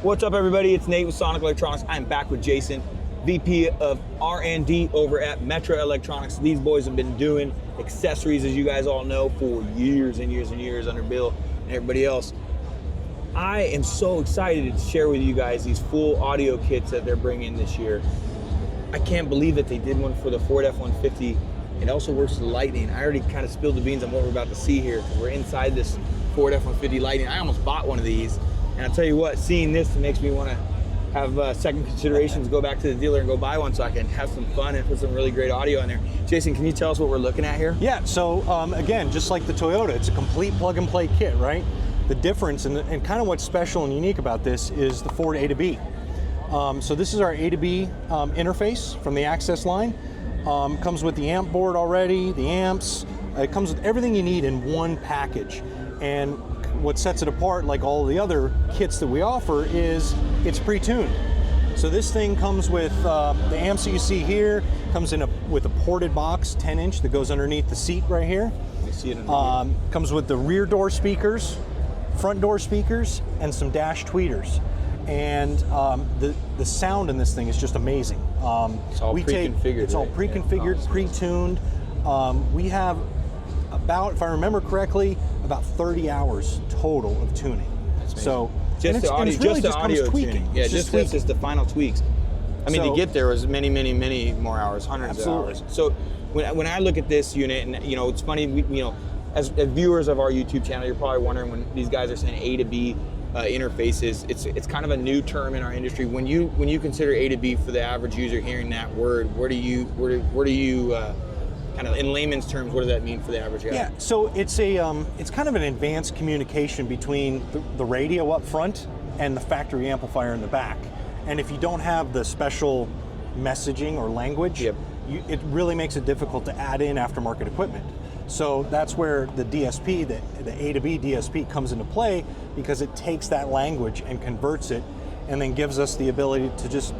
What's up, everybody? It's Nate with Sonic Electronix. I'm back with Jason, VP of R&D over at Metra Electronics. These boys have been doing accessories, as you guys all know, for years and years and years under Bill and everybody else. I am so excited to share with you guys these full audio kits that they're bringing this year. I can't believe that they did one for the Ford F-150. It also works with the Lightning. I already kind of spilled the beans on what we're about to see here. We're inside this Ford F-150 Lightning. I almost bought one of these. And I'll tell you what, seeing this makes me want to have second considerations, go back to the dealer and go buy one so I can have some fun and put some really great audio in there. Jason, can you tell us what we're looking at here? Yeah, so again, just like the Toyota, it's a complete plug and play kit, right? The difference and kind of what's special and unique about this is the Ford A to B. So this is our A to B interface from the Access line. Comes with the amp board already, the amps. It comes with everything you need in one package. And what sets it apart, like all the other kits that we offer, is it's pre-tuned. So this thing comes with the amps that you see here, comes in with a ported box, 10-inch, that goes underneath the seat right here. You see it underneath. Comes with the rear door speakers, front door speakers, and some dash tweeters. And the sound in this thing is just amazing. It's all pre-configured. It's all pre-configured, pre-tuned. We have about, if I remember correctly, about 30 hours total of tuning. So just the audio tuning. Yeah, just the final tweaks. I mean, to get there was many more hours, hundreds of hours. So when I look at this unit, and you know, it's funny, as viewers of our YouTube channel, you're probably wondering when these guys are saying A to B interfaces. It's kind of a new term in our industry. When you consider A to B for the average user hearing that word, where do you kind of in layman's terms, what does that mean for the average guy? Yeah, so it's kind of an advanced communication between the radio up front and the factory amplifier in the back. And if you don't have the special messaging or language, it really makes it difficult to add in aftermarket equipment. So that's where the DSP, the A to B DSP comes into play, because it takes that language and converts it and then gives us the ability to just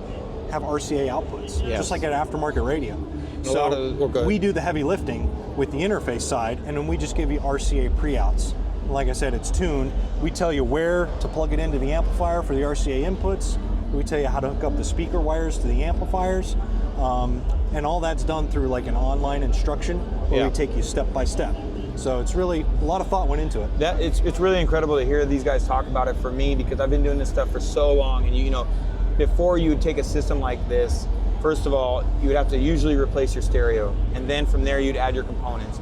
have RCA outputs, just like an aftermarket radio. So we do the heavy lifting with the interface side, and then we just give you RCA pre-outs. Like I said, it's tuned. We tell you where to plug it into the amplifier for the RCA inputs. We tell you how to hook up the speaker wires to the amplifiers. And all that's done through like an online instruction where we take you step by step. So it's really, a lot of thought went into it. It's really incredible to hear these guys talk about it for me, because I've been doing this stuff for so long, and before you would take a system like this, first of all, you would have to usually replace your stereo, and then from there you'd add your components.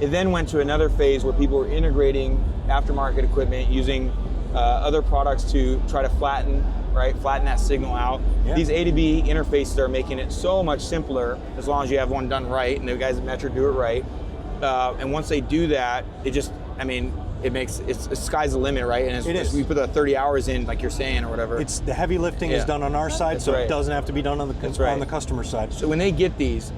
It then went to another phase where people were integrating aftermarket equipment using other products to try to flatten that signal out. Yeah. These A to B interfaces are making it so much simpler, as long as you have one done right, and the guys at Metra do it right. And once they do that, it's sky's the limit, right? And we put the 30 hours in, like you're saying, or whatever. It's the heavy lifting is done on our side, so it doesn't have to be done on the customer side. So when they get these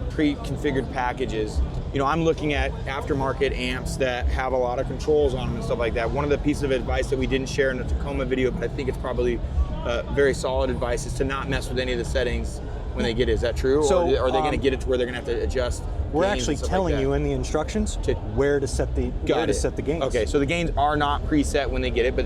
pre-configured packages, I'm looking at aftermarket amps that have a lot of controls on them and stuff like that. One of the pieces of advice that we didn't share in the Tacoma video, but I think it's probably very solid advice, is to not mess with any of the settings when they get it. Is that true? So, or are they going to get it to where they're going to have to adjust? We're actually telling you in the instructions where to set the gains. Okay, so the gains are not preset when they get it, but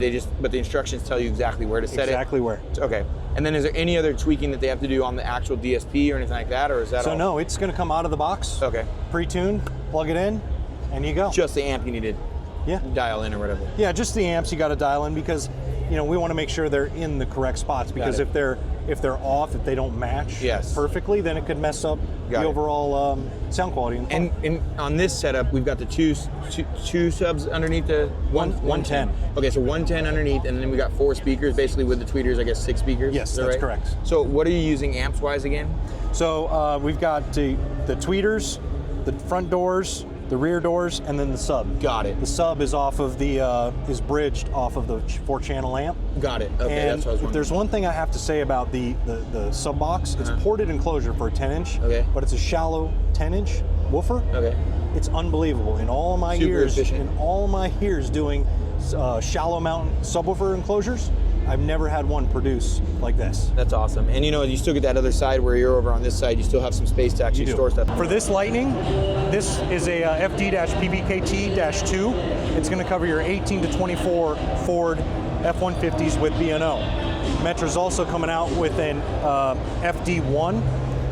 the instructions tell you exactly where to set it. Exactly where. Okay. And then is there any other tweaking that they have to do on the actual DSP or anything like that, or is that all? No, it's going to come out of the box. Okay. Pre-tuned, plug it in, and you go. Just the amp you needed. Dial in or whatever. Yeah, just the amps you got to dial in, because we want to make sure they're in the correct spots, because if they're off, if they don't match perfectly, then it could mess up the overall sound quality. And on this setup, we've got the two subs underneath the 110. Okay, so 110 underneath, and then we got 4 speakers, basically with the tweeters, I guess 6 speakers. Yes, that's correct. So what are you using amps-wise again? So we've got the tweeters, the front doors, the rear doors, and then the sub. Got it. The sub is off of is bridged off of the 4-channel amp. Got it. Okay, and that's what I was wondering. If there's one thing I have to say about the sub box, it's ported enclosure for a 10-inch. Okay. But it's a shallow 10-inch woofer. Okay. It's unbelievable. In all my years doing shallow mount subwoofer enclosures, I've never had one produce like this. That's awesome. And you still get that other side where you're over on this side, you still have some space to actually store stuff. For this Lightning, this is a FD-PPKT-15. It's going to cover your 18 to 24 Ford F-150s with B&O. Metra's also coming out with an FD1,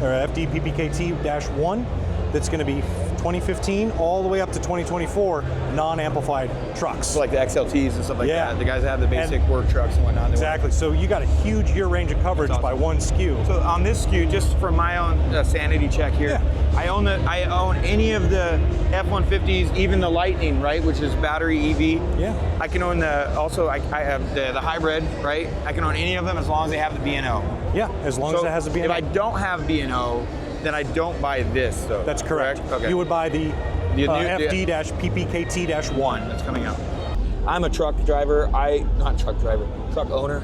or FD-PPKT-15, that's going to be 2015 all the way up to 2024 non-amplified trucks. So like the XLTs and stuff like that. The guys that have the basic work trucks and whatnot. Exactly. So you got a huge year range of coverage by one SKU. So on this SKU, just for my own sanity check here, I own any of the F-150s, even the Lightning, right, which is battery EV. Yeah. I can own I have the hybrid, right? I can own any of them as long as they have the B&O. Yeah, as long as it has a B&O. If I don't have B&O, then I don't buy this, though. That's correct. Okay. You would buy the FD-PPKT-1 that's coming out. I'm a truck driver. Truck owner.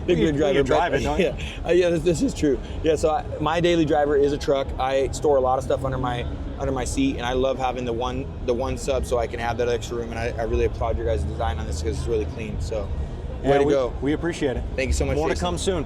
Big driver. You drive it, don't you? Yeah, this is true. Yeah, so my daily driver is a truck. I store a lot of stuff under my seat, and I love having the one sub so I can have that extra room. And I really applaud your guys' design on this because it's really clean. So, way to go. We appreciate it. Thank you so much. More Jason. to come soon.